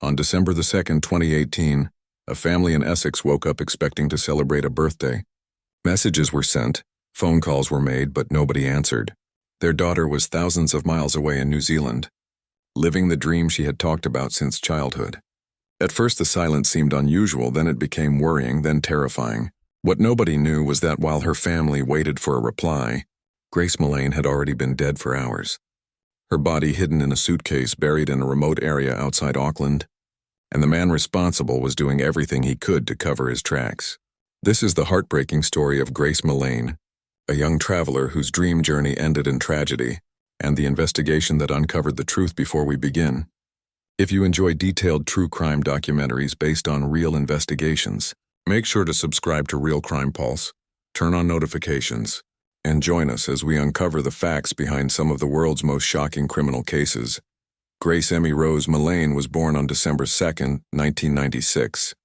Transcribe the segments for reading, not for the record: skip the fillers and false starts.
On December the 2nd, 2018, a family in Essex woke up expecting to celebrate a birthday. Messages were sent, phone calls were made, but nobody answered. Their daughter was thousands of miles away in New Zealand, living the dream she had talked about since childhood. At first the silence seemed unusual, then it became worrying, then terrifying. What nobody knew was that while her family waited for a reply, Grace Millane had already been dead for hours. Her body hidden in a suitcase buried in a remote area outside Auckland, and the man responsible was doing everything he could to cover his tracks. This is the heartbreaking story of Grace Millane, a young traveler whose dream journey ended in tragedy, and the investigation that uncovered the truth. Before we begin, if you enjoy detailed true crime documentaries based on real investigations, make sure to subscribe to Real Crime Pulse, turn on notifications, and join us as we uncover the facts behind some of the world's most shocking criminal cases. Grace Emmy Rose Millane was born on December 2, 1996.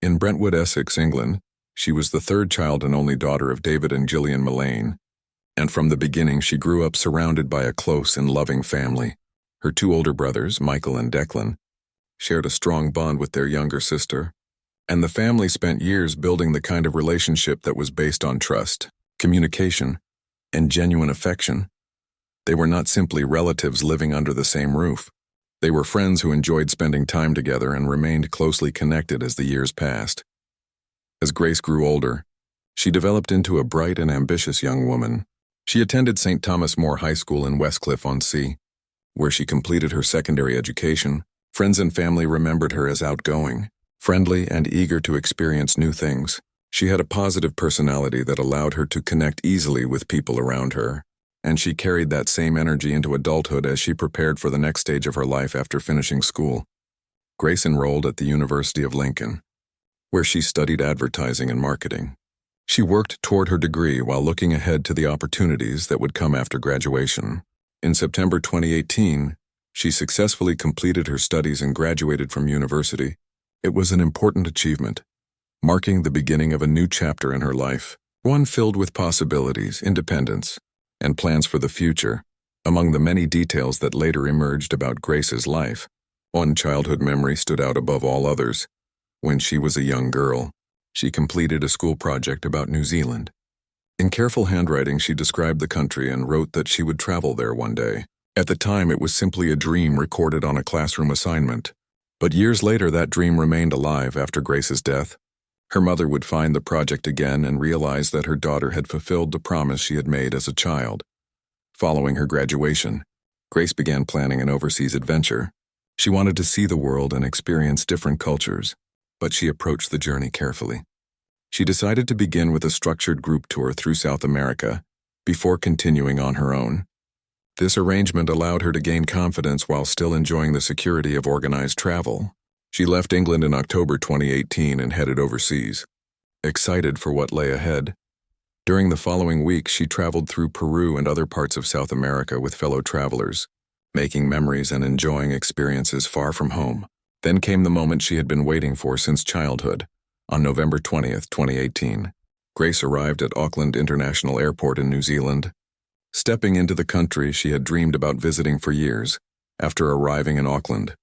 In Brentwood, Essex, England, she was the third child and only daughter of David and Gillian Millane, and from the beginning she grew up surrounded by a close and loving family. Her two older brothers, Michael and Declan, shared a strong bond with their younger sister, and the family spent years building the kind of relationship that was based on trust, communication, and genuine affection. They were not simply relatives living under the same roof. They were friends who enjoyed spending time together and remained closely connected as the years passed. As Grace grew older, she developed into a bright and ambitious young woman. She attended St. Thomas More High School in Westcliff-on-Sea, where she completed her secondary education. Friends and family remembered her as outgoing, friendly, and eager to experience new things. She had a positive personality that allowed her to connect easily with people around her, and she carried that same energy into adulthood as she prepared for the next stage of her life after finishing school. Grace enrolled at the University of Lincoln, where she studied advertising and marketing. She worked toward her degree while looking ahead to the opportunities that would come after graduation. In September 2018, she successfully completed her studies and graduated from university. It was an important achievement, marking the beginning of a new chapter in her life, one filled with possibilities, independence, and plans for the future. Among the many details that later emerged about Grace's life, one childhood memory stood out above all others. When she was a young girl, she completed a school project about New Zealand. In careful handwriting, she described the country and wrote that she would travel there one day. At the time, it was simply a dream recorded on a classroom assignment. But years later, that dream remained alive after Grace's death. Her mother would find the project again and realize that her daughter had fulfilled the promise she had made as a child. Following her graduation, Grace began planning an overseas adventure. She wanted to see the world and experience different cultures, but she approached the journey carefully. She decided to begin with a structured group tour through South America before continuing on her own. This arrangement allowed her to gain confidence while still enjoying the security of organized travel. She left England in October 2018 and headed overseas, excited for what lay ahead. During the following weeks, she traveled through Peru and other parts of South America with fellow travelers, making memories and enjoying experiences far from home. Then came the moment she had been waiting for since childhood. On November 20th, 2018, Grace arrived at Auckland International Airport in New Zealand, stepping into the country she had dreamed about visiting for years. After arriving in Auckland,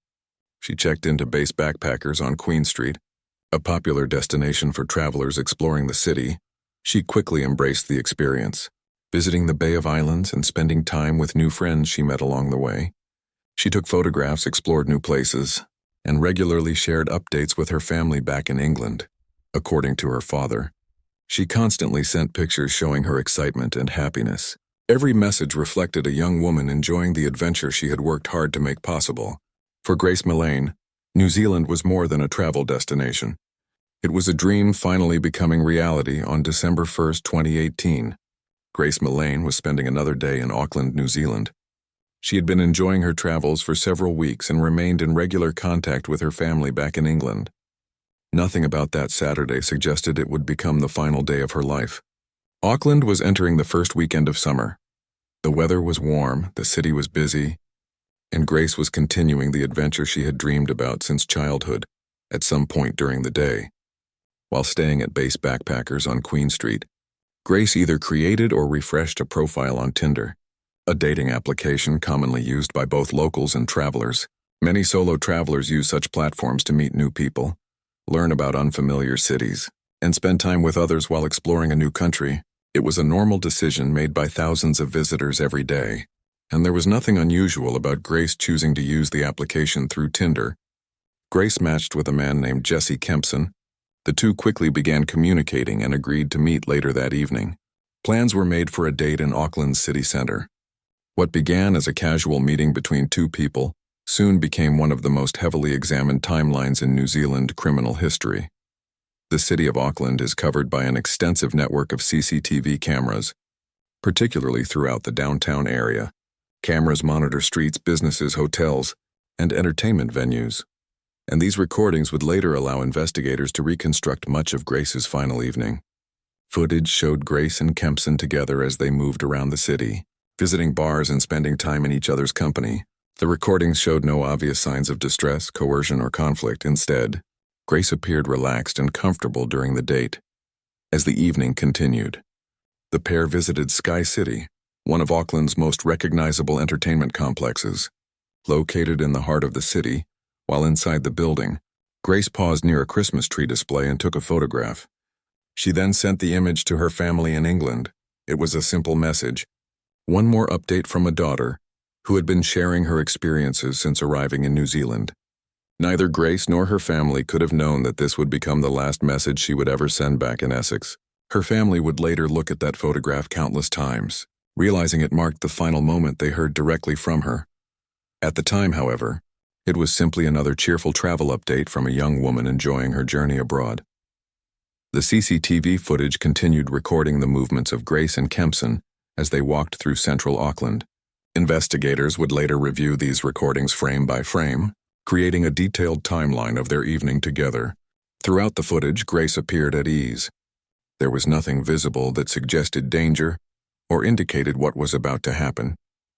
she checked into Base Backpackers on Queen Street, a popular destination for travelers exploring the city. She quickly embraced the experience, visiting the Bay of Islands and spending time with new friends she met along the way. She took photographs, explored new places, and regularly shared updates with her family back in England. According to her father, she constantly sent pictures showing her excitement and happiness. Every message reflected a young woman enjoying the adventure she had worked hard to make possible. For Grace Millane, New Zealand was more than a travel destination. It was a dream finally becoming reality. On December 1st, 2018, Grace Millane was spending another day in Auckland, New Zealand. She had been enjoying her travels for several weeks and remained in regular contact with her family back in England. Nothing about that Saturday suggested it would become the final day of her life. Auckland was entering the first weekend of summer. The weather was warm, the city was busy, and Grace was continuing the adventure she had dreamed about since childhood. At some point during the day, while staying at Base Backpackers on Queen Street, Grace either created or refreshed a profile on Tinder, a dating application commonly used by both locals and travelers. Many solo travelers use such platforms to meet new people, learn about unfamiliar cities, and spend time with others while exploring a new country. It was a normal decision made by thousands of visitors every day, and there was nothing unusual about Grace choosing to use the application through Tinder. Grace matched with a man named Jesse Kempson. The two quickly began communicating and agreed to meet later that evening. Plans were made for a date in Auckland's city center. What began as a casual meeting between two people soon became one of the most heavily examined timelines in New Zealand criminal history. The city of Auckland is covered by an extensive network of CCTV cameras, particularly throughout the downtown area. Cameras monitor streets, businesses, hotels, and entertainment venues. And these recordings would later allow investigators to reconstruct much of Grace's final evening. Footage showed Grace and Kempson together as they moved around the city, visiting bars and spending time in each other's company. The recordings showed no obvious signs of distress, coercion, or conflict. Instead, Grace appeared relaxed and comfortable during the date. As the evening continued, the pair visited Sky City, one of Auckland's most recognizable entertainment complexes. Located in the heart of the city, while inside the building, Grace paused near a Christmas tree display and took a photograph. She then sent the image to her family in England. It was a simple message. One more update from a daughter, who had been sharing her experiences since arriving in New Zealand. Neither Grace nor her family could have known that this would become the last message she would ever send back in Essex. Her family would later look at that photograph countless times, realizing it marked the final moment they heard directly from her. At the time, however, it was simply another cheerful travel update from a young woman enjoying her journey abroad. The CCTV footage continued recording the movements of Grace and Kempson as they walked through central Auckland. Investigators would later review these recordings frame by frame, creating a detailed timeline of their evening together. Throughout the footage, Grace appeared at ease. There was nothing visible that suggested danger or indicated what was about to happen.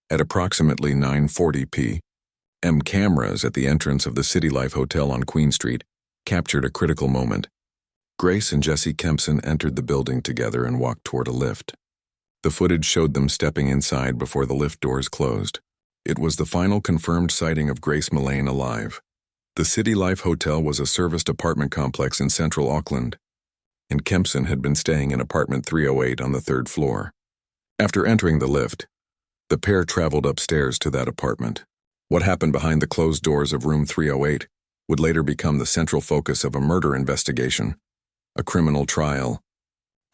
At approximately 9:40 p.m., cameras at the entrance of the City Life Hotel on Queen Street captured a critical moment. Grace and Jesse Kempson entered the building together and walked toward a lift. The footage showed them stepping inside before the lift doors closed. It was the final confirmed sighting of Grace Millane alive. The City Life Hotel was a serviced apartment complex in central Auckland, and Kempson had been staying in apartment 308 on the third floor. After entering the lift, the pair traveled upstairs to that apartment. What happened behind the closed doors of room 308 would later become the central focus of a murder investigation, a criminal trial,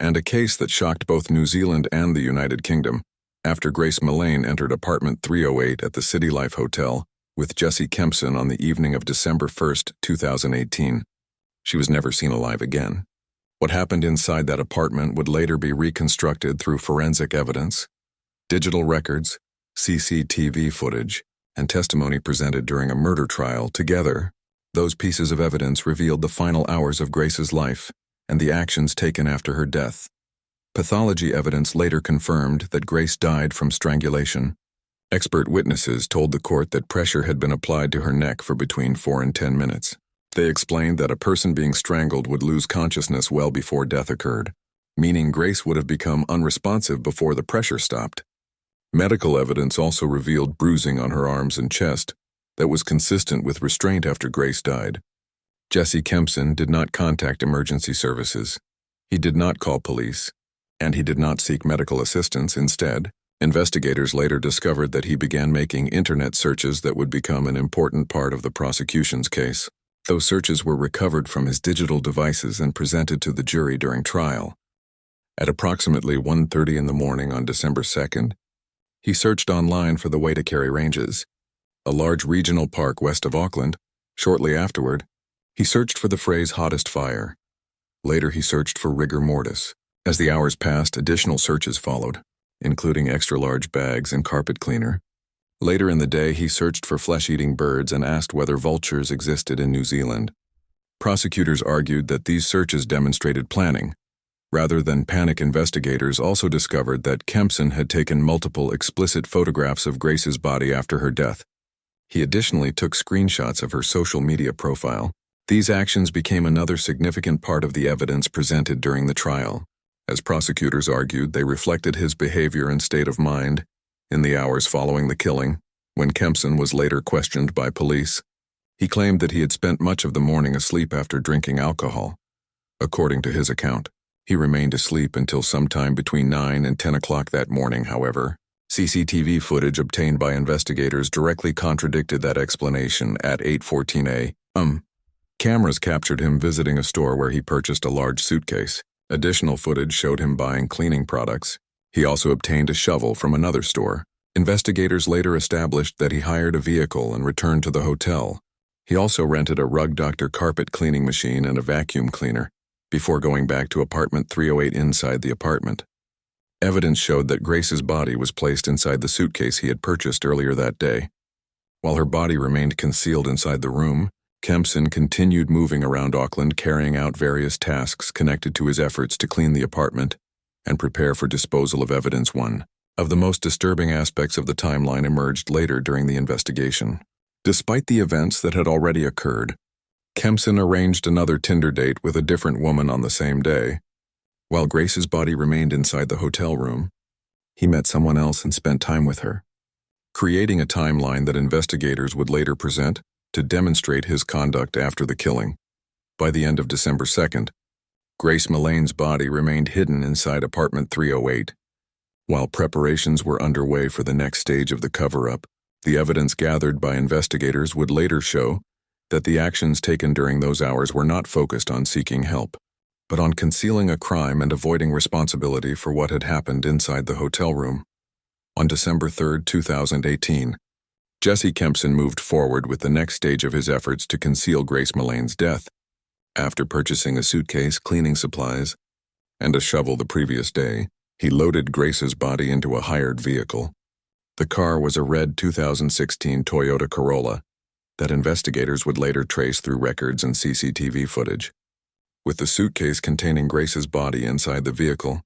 and a case that shocked both New Zealand and the United Kingdom. After Grace Millane entered apartment 308 at the City Life Hotel with Jesse Kempson on the evening of December 1, 2018, she was never seen alive again. What happened inside that apartment would later be reconstructed through forensic evidence, digital records, CCTV footage, and testimony presented during a murder trial. Together, those pieces of evidence revealed the final hours of Grace's life and the actions taken after her death. Pathology evidence later confirmed that Grace died from strangulation. Expert witnesses told the court that pressure had been applied to her neck for between 4 and 10 minutes. They explained that a person being strangled would lose consciousness well before death occurred, meaning Grace would have become unresponsive before the pressure stopped. Medical evidence also revealed bruising on her arms and chest that was consistent with restraint after Grace died. Jesse Kempson did not contact emergency services. He did not call police, and he did not seek medical assistance. Instead, investigators later discovered that he began making internet searches that would become an important part of the prosecution's case. Those searches were recovered from his digital devices and presented to the jury during trial. At approximately 1:30 in the morning on December 2nd, he searched online for the Waitakere Ranges, a large regional park west of Auckland. Shortly afterward, he searched for the phrase hottest fire. Later, he searched for rigor mortis. As the hours passed, additional searches followed, including extra-large bags and carpet cleaner. Later in the day, he searched for flesh-eating birds and asked whether vultures existed in New Zealand. Prosecutors argued that these searches demonstrated planning. Rather than panic, investigators also discovered that Kempson had taken multiple explicit photographs of Grace's body after her death. He additionally took screenshots of her social media profile. These actions became another significant part of the evidence presented during the trial. As prosecutors argued, they reflected his behavior and state of mind in the hours following the killing. When Kempson was later questioned by police, he claimed that he had spent much of the morning asleep after drinking alcohol. According to his account, he remained asleep until sometime between 9 and 10 o'clock that morning. However, CCTV footage obtained by investigators directly contradicted that explanation at 8:14 a.m. Cameras captured him visiting a store where he purchased a large suitcase. Additional footage showed him buying cleaning products. He also obtained a shovel from another store. Investigators later established that he hired a vehicle and returned to the hotel. He also rented a Rug Doctor carpet cleaning machine and a vacuum cleaner, before going back to apartment 308 inside the apartment. Evidence showed that Grace's body was placed inside the suitcase he had purchased earlier that day. While her body remained concealed inside the room, Kempson continued moving around Auckland, carrying out various tasks connected to his efforts to clean the apartment and prepare for disposal of evidence. One of the most disturbing aspects of the timeline emerged later during the investigation. Despite the events that had already occurred, Kempson arranged another Tinder date with a different woman on the same day. While Grace's body remained inside the hotel room, he met someone else and spent time with her, creating a timeline that investigators would later present to demonstrate his conduct after the killing. By the end of December 2nd, Grace Millane's body remained hidden inside apartment 308. While preparations were underway for the next stage of the cover-up, the evidence gathered by investigators would later show that the actions taken during those hours were not focused on seeking help, but on concealing a crime and avoiding responsibility for what had happened inside the hotel room. On December 3, 2018, Jesse Kempson moved forward with the next stage of his efforts to conceal Grace Millane's death. After purchasing a suitcase, cleaning supplies, and a shovel the previous day, he loaded Grace's body into a hired vehicle. The car was a red 2016 Toyota Corolla that investigators would later trace through records and CCTV footage. With the suitcase containing Grace's body inside the vehicle,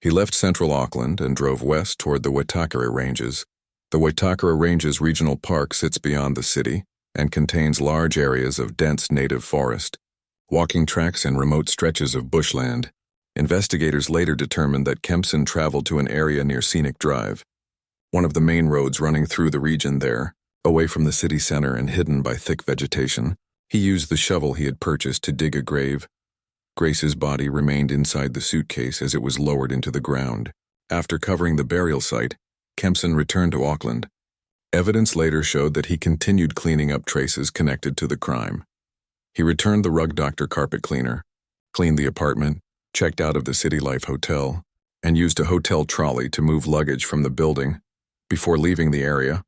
he left central Auckland and drove west toward the Waitakere Ranges. The Waitakere Ranges Regional Park sits beyond the city and contains large areas of dense native forest, walking tracks and remote stretches of bushland. Investigators later determined that Kempson traveled to an area near Scenic Drive, one of the main roads running through the region there. Away from the city center and hidden by thick vegetation, he used the shovel he had purchased to dig a grave. Grace's body remained inside the suitcase as it was lowered into the ground. After covering the burial site, Kempson returned to Auckland. Evidence later showed that he continued cleaning up traces connected to the crime. He returned the Rug Doctor carpet cleaner, cleaned the apartment, checked out of the City Life Hotel, and used a hotel trolley to move luggage from the building before leaving the area.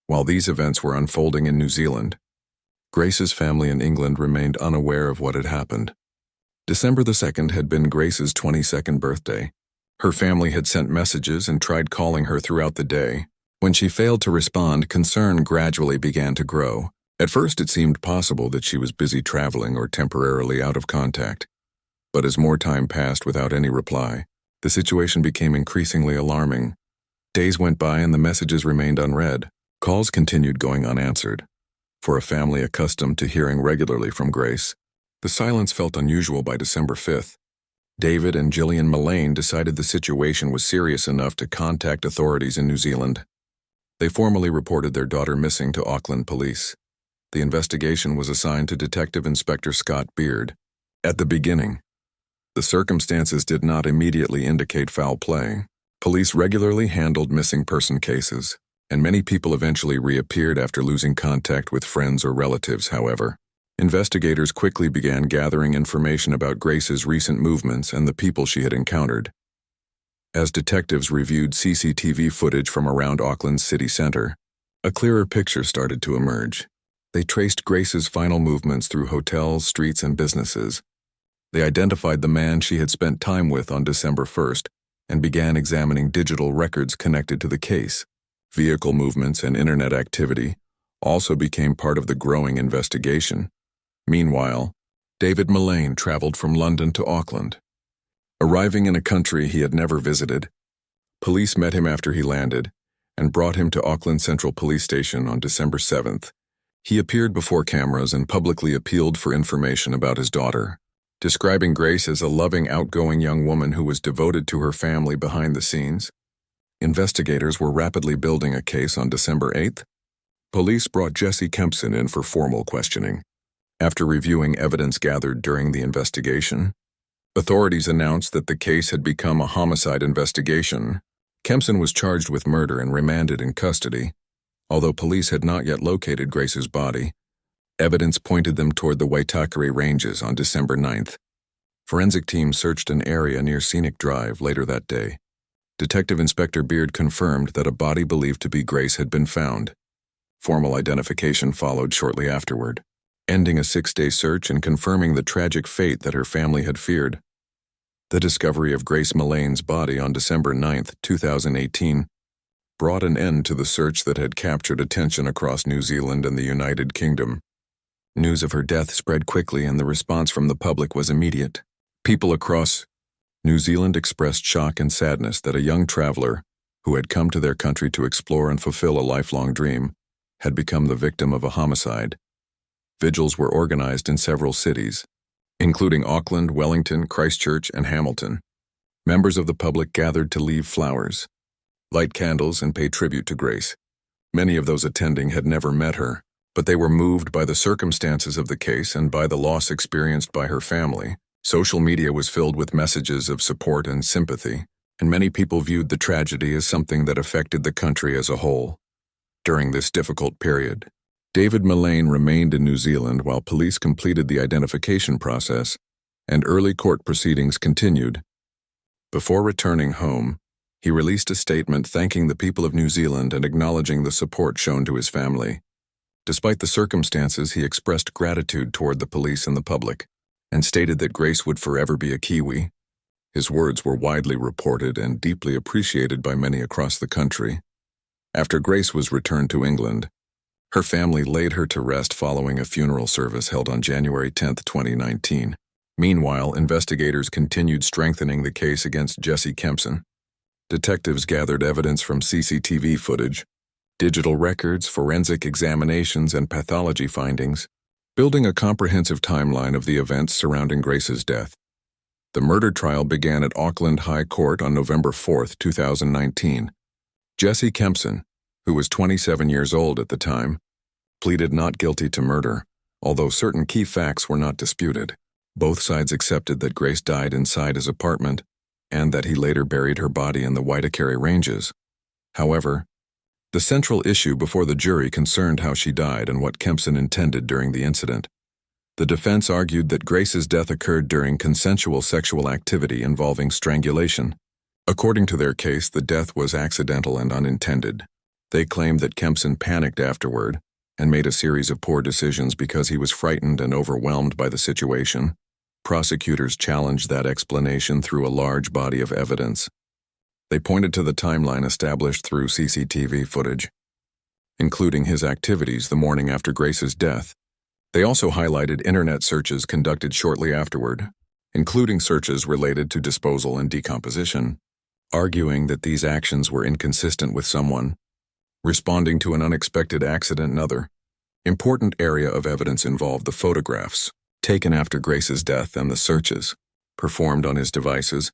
While these events were unfolding in New Zealand, Grace's family in England remained unaware of what had happened. December the 2nd had been Grace's 22nd birthday. Her family had sent messages and tried calling her throughout the day. When she failed to respond, concern gradually began to grow. At first, it seemed possible that she was busy traveling or temporarily out of contact. But as more time passed without any reply, the situation became increasingly alarming. Days went by and the messages remained unread. Calls continued going unanswered. For a family accustomed to hearing regularly from Grace, the silence felt unusual. By December 5th. David and Gillian Millane decided the situation was serious enough to contact authorities in New Zealand. They formally reported their daughter missing to Auckland police. The investigation was assigned to Detective Inspector Scott Beard. At the beginning, the circumstances did not immediately indicate foul play. Police regularly handled missing person cases, and many people eventually reappeared after losing contact with friends or relatives. However, investigators quickly began gathering information about Grace's recent movements and the people she had encountered. As detectives reviewed CCTV footage from around Auckland's city center, a clearer picture started to emerge. They traced Grace's final movements through hotels, streets, and businesses. They identified the man she had spent time with on December 1st and began examining digital records connected to the case. Vehicle movements and internet activity also became part of the growing investigation. Meanwhile, David Millane traveled from London to Auckland. Arriving in a country he had never visited, police met him after he landed and brought him to Auckland Central Police Station on December 7th. He appeared before cameras and publicly appealed for information about his daughter, describing Grace as a loving, outgoing young woman who was devoted to her family behind the scenes. Investigators were rapidly building a case. On December 8th, Police brought Jesse Kempson in for formal questioning. After reviewing evidence gathered during the investigation, authorities announced that the case had become a homicide investigation. Kempson was charged with murder and remanded in custody. Although police had not yet located Grace's body, evidence pointed them toward the Waitakere Ranges on December 9th. Forensic teams searched an area near Scenic Drive later that day. Detective Inspector Beard confirmed that a body believed to be Grace had been found. Formal identification followed shortly afterward, ending a 6-day search and confirming the tragic fate that her family had feared. The discovery of Grace Millane's body on December 9, 2018, brought an end to the search that had captured attention across New Zealand and the United Kingdom. News of her death spread quickly and the response from the public was immediate. People across New Zealand expressed shock and sadness that a young traveler, who had come to their country to explore and fulfill a lifelong dream, had become the victim of a homicide. Vigils were organized in several cities, including Auckland, Wellington, Christchurch, and Hamilton. Members of the public gathered to leave flowers, light candles, and pay tribute to Grace. Many of those attending had never met her, but they were moved by the circumstances of the case and by the loss experienced by her family. Social media was filled with messages of support and sympathy, and many people viewed the tragedy as something that affected the country as a whole. During this difficult period, David Millane remained in New Zealand while police completed the identification process and early court proceedings continued. Before returning home, he released a statement thanking the people of New Zealand and acknowledging the support shown to his family. Despite the circumstances, he expressed gratitude toward the police and the public, and stated that Grace would forever be a Kiwi. His words were widely reported and deeply appreciated by many across the country. After Grace was returned to England, her family laid her to rest following a funeral service held on January 10, 2019. Meanwhile, investigators continued strengthening the case against Jesse Kempson. Detectives gathered evidence from CCTV footage, digital records, forensic examinations, and pathology findings, building a comprehensive timeline of the events surrounding Grace's death. The murder trial began at Auckland High Court on November 4, 2019. Jesse Kempson, who was 27 years old at the time, pleaded not guilty to murder, although certain key facts were not disputed. Both sides accepted that Grace died inside his apartment and that he later buried her body in the Waitakere Ranges. However, the central issue before the jury concerned how she died and what Kempson intended during the incident. The defense argued that Grace's death occurred during consensual sexual activity involving strangulation. According to their case, the death was accidental and unintended. They claimed that Kempson panicked afterward and made a series of poor decisions because he was frightened and overwhelmed by the situation. Prosecutors challenged that explanation through a large body of evidence. They pointed to the timeline established through CCTV footage, including his activities the morning after Grace's death. They also highlighted internet searches conducted shortly afterward, including searches related to disposal and decomposition, arguing that these actions were inconsistent with someone responding to an unexpected accident. Another important area of evidence involved the photographs taken after Grace's death and the searches performed on his devices.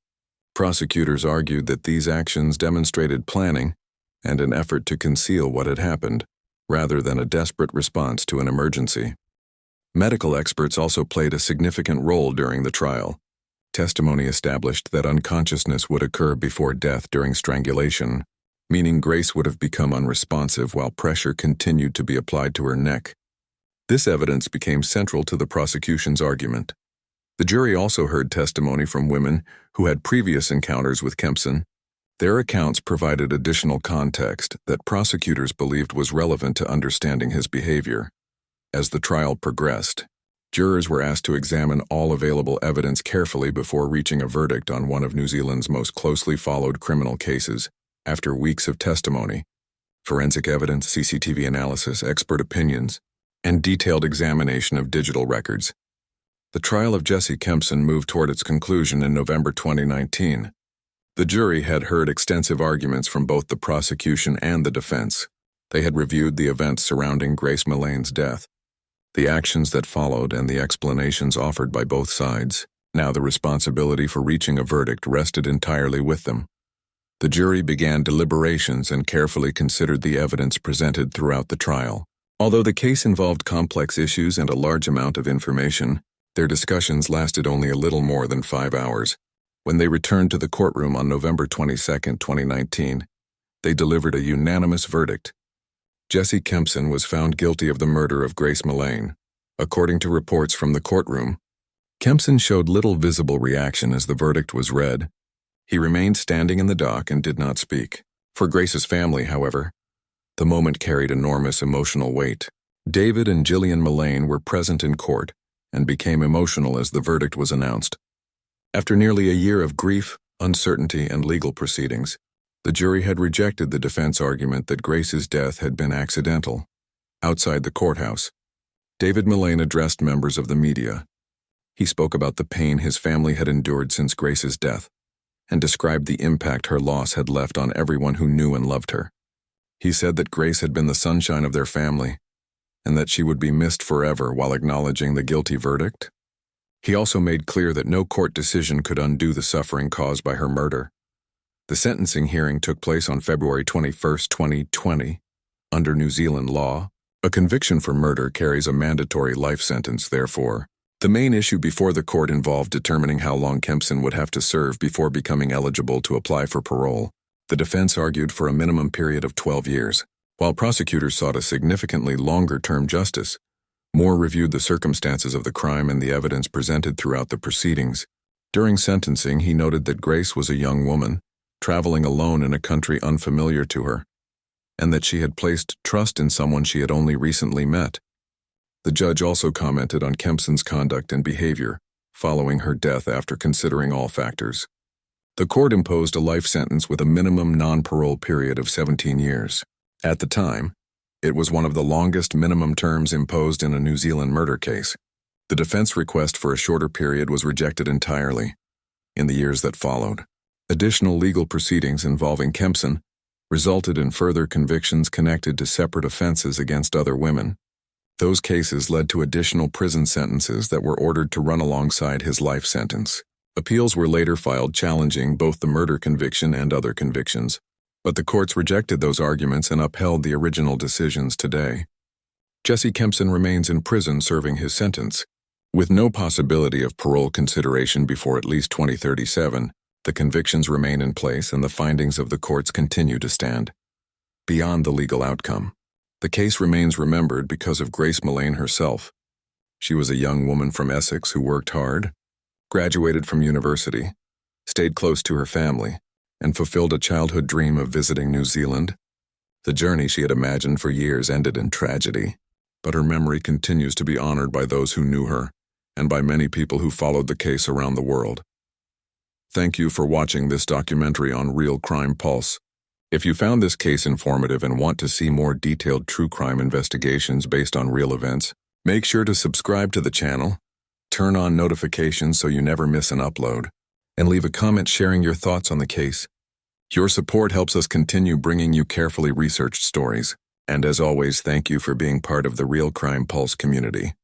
Prosecutors argued that these actions demonstrated planning and an effort to conceal what had happened, rather than a desperate response to an emergency. Medical experts also played a significant role during the trial. Testimony established that unconsciousness would occur before death during strangulation, meaning Grace would have become unresponsive while pressure continued to be applied to her neck. This evidence became central to the prosecution's argument. The jury also heard testimony from women who had previous encounters with Kempson. Their accounts provided additional context that prosecutors believed was relevant to understanding his behavior. As the trial progressed, jurors were asked to examine all available evidence carefully before reaching a verdict on one of New Zealand's most closely followed criminal cases. After weeks of testimony, forensic evidence, CCTV analysis, expert opinions, and detailed examination of digital records, the trial of Jesse Kempson moved toward its conclusion in November 2019. The jury had heard extensive arguments from both the prosecution and the defense. They had reviewed the events surrounding Grace Millane's death, the actions that followed, and the explanations offered by both sides. Now the responsibility for reaching a verdict rested entirely with them. The jury began deliberations and carefully considered the evidence presented throughout the trial. Although the case involved complex issues and a large amount of information, their discussions lasted only a little more than 5 hours. When they returned to the courtroom on November 22, 2019, they delivered a unanimous verdict. Jesse Kempson was found guilty of the murder of Grace Millane. According to reports from the courtroom, Kempson showed little visible reaction as the verdict was read. He remained standing in the dock and did not speak. For Grace's family, however, the moment carried enormous emotional weight. David and Jillian Millane were present in court and became emotional as the verdict was announced. After nearly a year of grief, uncertainty, and legal proceedings, the jury had rejected the defense argument that Grace's death had been accidental. Outside the courthouse, David Millane addressed members of the media. He spoke about the pain his family had endured since Grace's death and described the impact her loss had left on everyone who knew and loved her. He said that Grace had been the sunshine of their family and that she would be missed forever while acknowledging the guilty verdict. He also made clear that no court decision could undo the suffering caused by her murder. The sentencing hearing took place on February 21, 2020. Under New Zealand law, a conviction for murder carries a mandatory life sentence, therefore. The main issue before the court involved determining how long Kempson would have to serve before becoming eligible to apply for parole. The defense argued for a minimum period of 12 years, while prosecutors sought a significantly longer term justice. Moore reviewed the circumstances of the crime and the evidence presented throughout the proceedings. During sentencing, he noted that Grace was a young woman, traveling alone in a country unfamiliar to her, and that she had placed trust in someone she had only recently met. The judge also commented on Kempson's conduct and behavior following her death after considering all factors. The court imposed a life sentence with a minimum non-parole period of 17 years. At the time, it was one of the longest minimum terms imposed in a New Zealand murder case. The defense request for a shorter period was rejected entirely. In the years that followed, additional legal proceedings involving Kempson resulted in further convictions connected to separate offenses against other women. Those cases led to additional prison sentences that were ordered to run alongside his life sentence. Appeals were later filed challenging both the murder conviction and other convictions, but the courts rejected those arguments and upheld the original decisions today. Jesse Kempson remains in prison serving his sentence. With no possibility of parole consideration before at least 2037, the convictions remain in place and the findings of the courts continue to stand. Beyond the legal outcome, the case remains remembered because of Grace Millane herself. She was a young woman from Essex who worked hard, graduated from university, stayed close to her family, and fulfilled a childhood dream of visiting New Zealand. The journey she had imagined for years ended in tragedy, but her memory continues to be honored by those who knew her and by many people who followed the case around the world. Thank you for watching this documentary on Real Crime Pulse. If you found this case informative and want to see more detailed true crime investigations based on real events, make sure to subscribe to the channel, turn on notifications so you never miss an upload, and leave a comment sharing your thoughts on the case. Your support helps us continue bringing you carefully researched stories, and as always, thank you for being part of the Real Crime Pulse community.